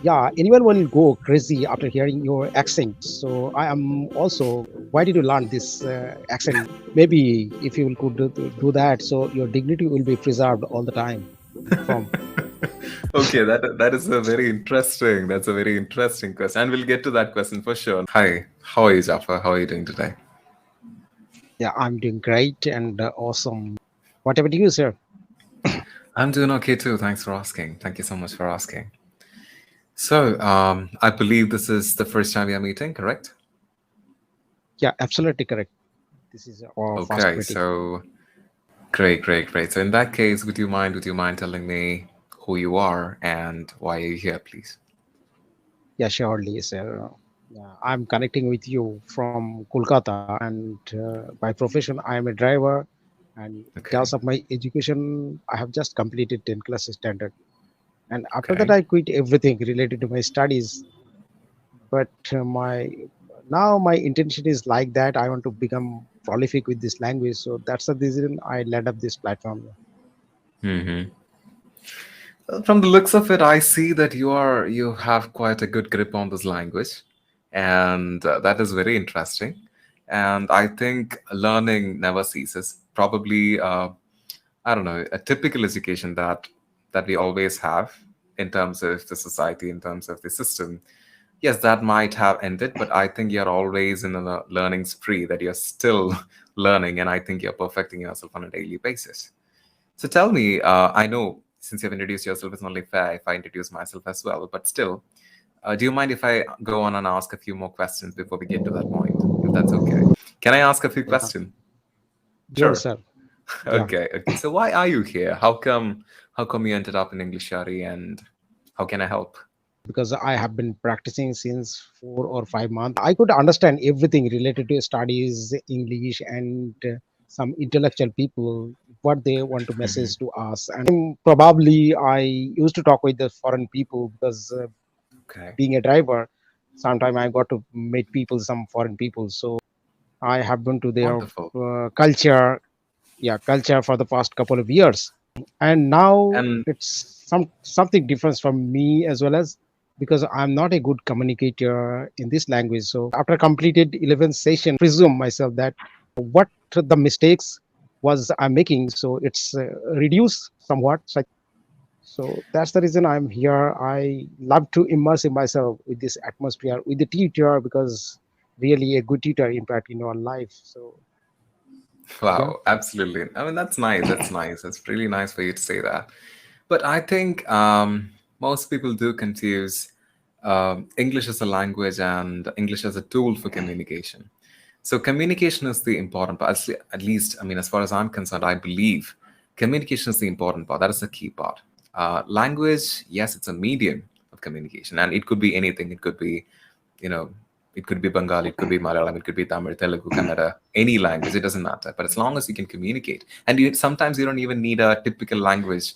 Yeah, anyone will go crazy after hearing your accent. So I am also. Why did you learn this accent? Maybe if you could do that, so your dignity will be preserved all the time. From Okay, that is a very interesting. That's a very interesting question, and we'll get to that question for sure. Hi, how are you, Jafar? How are you doing today? yeah, I'm doing great and awesome. What about you, sir? I'm doing okay too. Thanks for asking. Thank you so much for asking. So, I believe this is the first time we are meeting, correct? Yeah, absolutely correct. This is our first Okay, meeting. so great, great, great. So, in that case, would you mind telling me who you are and why are you here, please? Yeah, surely, sir. Yeah, I'm connecting with you from Kolkata, and by profession, I am a driver. And in Okay, terms of my education, I have just completed 10 class standard. And after that, okay. I quit everything related to my studies. But my intention is like that. I want to become prolific with this language. So that's the reason I led up this platform. Mm-hmm. From the looks of it, I see that you have quite a good grip on this language, and that is very interesting. And I think learning never ceases. Probably, I don't know, a typical education that we always have in terms of the society, in terms of the system. Yes, that might have ended, but I think you're always in a learning spree, that you're still learning, and I think you're perfecting yourself on a daily basis. So tell me, I know since you've introduced yourself, it's only fair if I introduce myself as well, but still, do you mind if I go on and ask a few more questions before we get to that point, if that's okay? Can I ask a few Yeah, questions? sure, Sure. sir. Yeah. Okay, okay. So why are you here? How come you ended up in English Yaari, and how can I help? Because I have been practicing since 4 or 5 months. I could understand everything related to studies, English, and some intellectual people what they want to Mhm. message to us. And probably I used to talk with the foreign people because Okay, being a driver, sometimes I got to meet people, some foreign people. So I have been to their wonderful. culture, yeah, culture for the past couple of years, and now And it's something different from me as well as because I'm not a good communicator in this language. So after completed 11th session, presume myself that what the mistakes was I'm making, so it's reduced somewhat. So that's the reason I'm here. I love to immerse in myself with this atmosphere with the tutor because really a good tutor impact in our life. So yeah. wow, absolutely. I mean, that's nice. That's nice. That's really nice for you to say that. But I think most people do confuse English as a language and English as a tool for communication. So communication is the important part. At least, I mean, as far as I'm concerned, I believe communication is the important part. That is the key part. Language, yes, it's a medium of communication, and it could be anything. It could be, you know, it could be Bengali, it could be Malayalam, it could be Tamil, Telugu, Kannada, any language. It doesn't matter. But as long as you can communicate, and sometimes you don't even need a typical language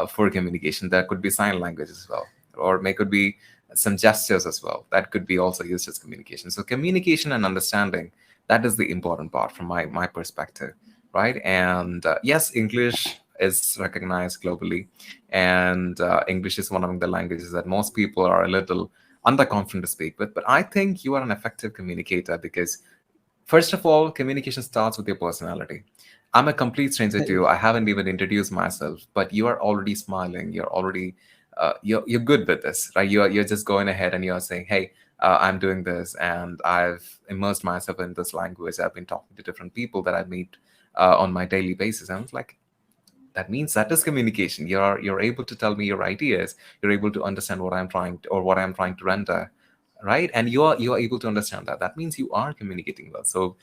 for communication. There could be sign language as well, or may could be some gestures as well. That could be also used as communication. So communication and understanding, that is the important part from my perspective, right? And yes, English is recognized globally, and English is one of the languages that most people are a little underconfident to speak with. But I think you are an effective communicator because, first of all, communication starts with your personality. I'm a complete stranger to you. I haven't even introduced myself, but you are already smiling. You're already you're good with this, right? You're just going ahead and you're saying, "Hey, I'm doing this, and I've immersed myself in this language. I've been talking to different people that I meet on my daily basis." And I was like, that means that is communication. You're able to tell me your ideas. You're able to understand what I'm trying to, or what I'm trying to render, right? And you're able to understand that. That means you are communicating well. So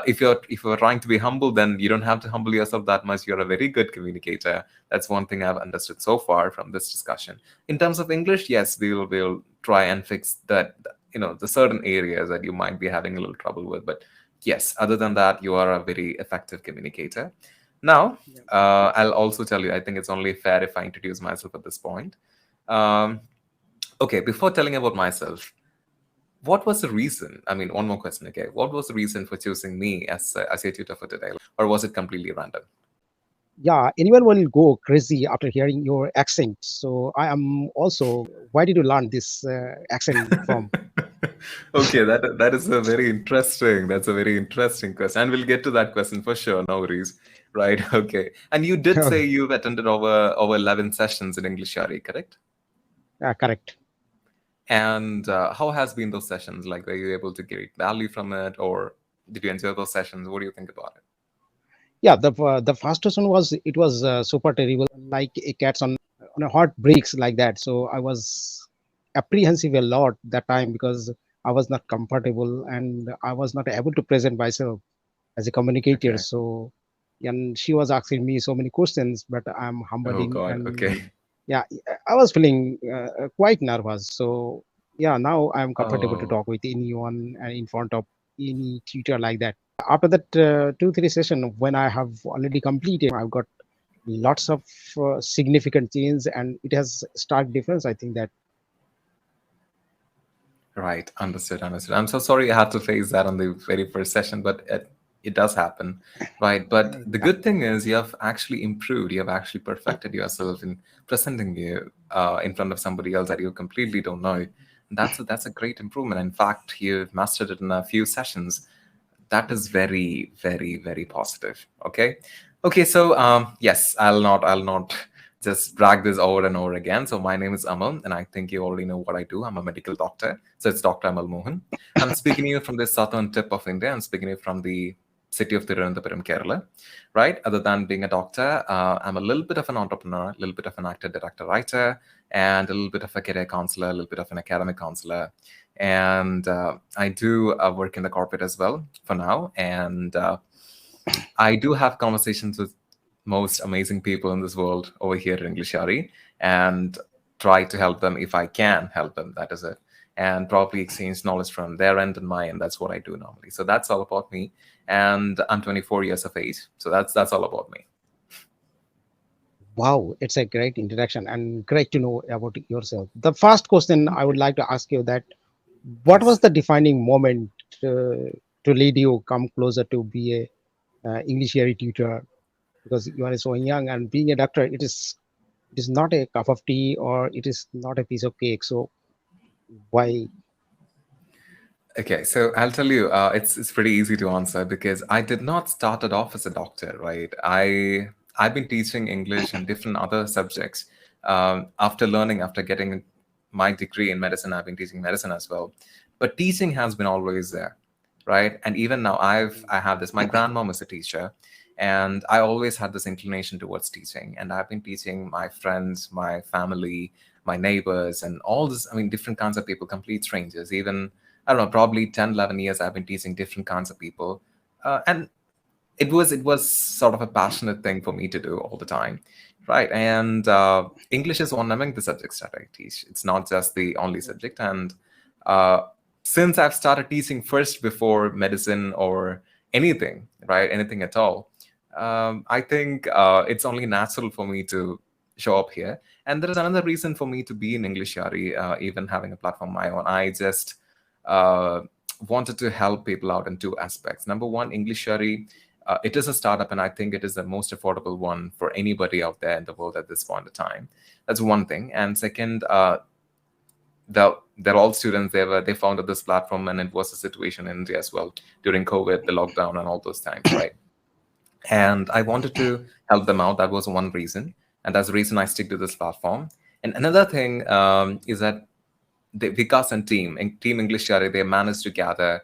if you're trying to be humble, then you don't have to humble yourself that much. You're a very good communicator. That's one thing I've understood so far from this discussion. In terms of English, yes, we'll try and fix that. The certain areas that you might be having a little trouble with, but yes, other than that, you are a very effective communicator. Now, I'll also tell you, I think it's only fair if I introduce myself at this point. Um, okay, before telling about myself, what was the reason? I mean, one more question, okay? What was the reason for choosing me as a tutor for today? Or was it completely random? Yeah, anyone will go crazy after hearing your accent. So I am also. Where did you learn this accent from? Okay, that is a very interesting. That's a very interesting question, and we'll get to that question for sure. No worries, right? Okay, and you did say you've attended over 11 sessions in English Yaari, correct? Correct. And how has been those sessions? Like, were you able to get value from it, or did you enjoy those sessions? What do you think about it? Yeah, the fastest one was, it was super terrible, like a cat's on a hot bricks like that. So I was apprehensive a lot that time because I was not comfortable and I was not able to present myself as a communicator. Okay. So, and she was asking me so many questions, but I'm Oh humbling God. and Okay. yeah, I was feeling quite nervous. So yeah, now I'm comfortable to Oh, talk with anyone and in front of any tutor like that. After that 2 3 session, when I have already completed, I've got lots of significant change and it has stark difference, I think that. right. Understood. Understood. I'm so sorry I had to face that on the very first session, but it does happen, right? But the Yeah. good thing is you have actually improved. You have actually perfected yourself in presenting you in front of somebody else that you completely don't know. That's a great improvement. In fact, you've mastered it in a few sessions. That is very, very, very positive. Okay. Okay. So yes, I'll not just brag this over and over again. So my name is Amal, and I think you already know what I do. I'm a medical doctor. So it's Dr. Amal Mohan. I'm speaking to you from the southern tip of India. I'm speaking to you from the city of Tirunelveli, Kerala. Right. Other than being a doctor, I'm a little bit of an entrepreneur, a little bit of an actor, director, writer, and a little bit of a career counselor, a little bit of an academic counselor, and I do work in the corporate as well for now. And I do have conversations with most amazing people in this world over here at English Yaari, and try to help them if I can help them. That is it. And probably exchange knowledge from their end and my end. That's what I do normally. So that's all about me. And I'm 24 years of age. So that's all about me. Wow, it's a great introduction and great to know about yourself. The first question I would like to ask you that, what was Yes. the defining moment to lead you come closer to be a English Yaari tutor? Because you are so young and being a doctor, it is not a cup of tea or it is not a piece of cake. So why? Okay, so I'll tell you, it's pretty easy to answer because I did not start it off as a doctor, right? I've been teaching English and different other subjects. After getting my degree in medicine, I've been teaching medicine as well. But teaching has been always there, right? And even now, I have this. My grandmom is a teacher, and I always had this inclination towards teaching. And I've been teaching my friends, my family, my neighbors, and all this. I mean, different kinds of people, complete strangers, even I don't know, probably 10, 11 years I've been teaching different kinds of people. And it was sort of a passionate thing for me to do all the time. Right. And English is one among the subjects that I teach. It's not just the only subject. And uh, since I've started teaching first before medicine or anything, right, anything at all, I think it's only natural for me to show up here. And there is another reason for me to be in English Yaari, even having a platform of my own. I just uh, wanted to help people out in two aspects. Number one, English Yaari, it is a startup, and I think it is the most affordable one for anybody out there in the world at this point of time. That's one thing. And second, they're all students. They founded this platform, and it was a situation in India as well during COVID, the lockdown, and all those times, right? And I wanted to help them out. That was one reason, and that's the reason I stick to this platform. And another thing is that the Vikas and Team English Yaari, they managed to gather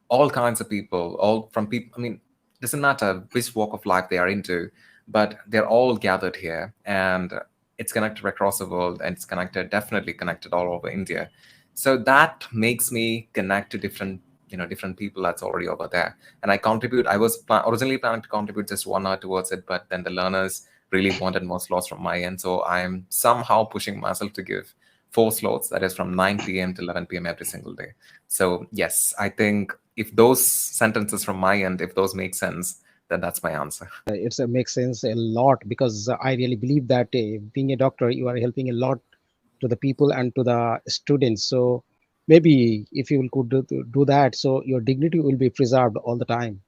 all kinds of people, all from people. I mean, doesn't matter which walk of life they are into, but they're all gathered here, and it's connected across the world, and it's connected, definitely connected all over India. So that makes me connect to different people that's already over there, and I contribute. I was originally planning to contribute just 1 hour towards it, but then the learners really wanted more slots from my end, so I'm somehow pushing myself to give 4 slots, that is from 9 p.m. to 11 p.m. every single day. So yes, I think if those sentences from my end, if those make sense, then that's my answer. It's makes sense a lot because I really believe that being a doctor, you are helping a lot to the people and to the students. So maybe if you could do that, so your dignity will be preserved all the time.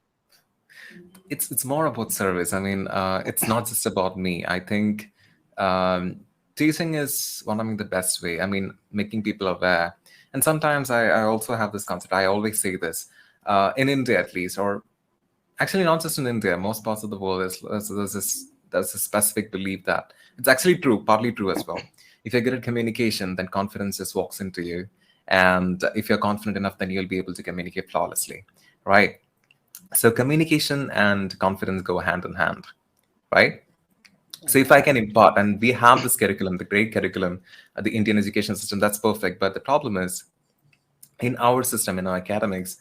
it's more about service. I mean, it's not just about me. I think um, teaching is one of the best way. I mean, making people aware. And sometimes I also have this concept. I always say this in India, at least, or actually not just in India, most parts of the world. There's a specific belief that it's actually true, partly true as well. If you're good at communication, then confidence just walks into you, and if you're confident enough, then you'll be able to communicate flawlessly, right? So communication and confidence go hand in hand, right? So if I can impart, and we have this curriculum, the great curriculum, the Indian education system, that's perfect. But the problem is, in our system, in our academics,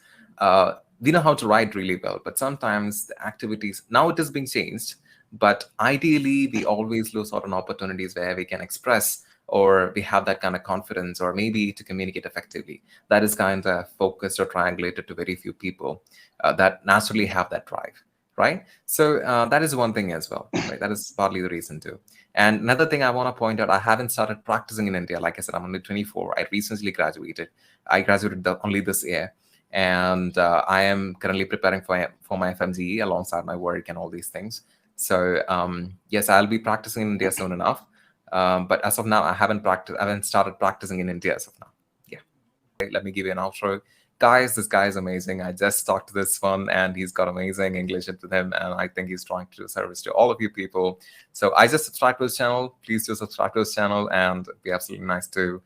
we know how to write really well, but sometimes the activities, now it is being changed, but ideally we always lose out on opportunities where we can express, or we have that kind of confidence, or maybe to communicate effectively. That is kind of focused or triangulated to very few people that naturally have that drive, right? So that is one thing as well, right? That is partly the reason too. And another thing I want to point out, I haven't started practicing in India. Like I said, I'm only 24. I recently graduated. I graduated only this year, and I am currently preparing for my FMGE alongside my work and all these things. So yes, I'll be practicing in India soon enough. But as of now, I haven't started practicing in India as of now. Yeah. Okay, let me give you an outro. Guys, this guy is amazing. I just talked to this one, and he's got amazing English into him, and I think he's trying to do service to all of you people. So I just subscribe to his channel. Please do subscribe to his channel, and it'd be absolutely nice to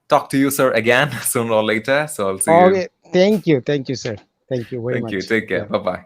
talk to you, sir, again sooner or later. So I'll see you. Okay, thank you, sir. Thank you very Thank you. much. Take care. Yeah. Bye bye.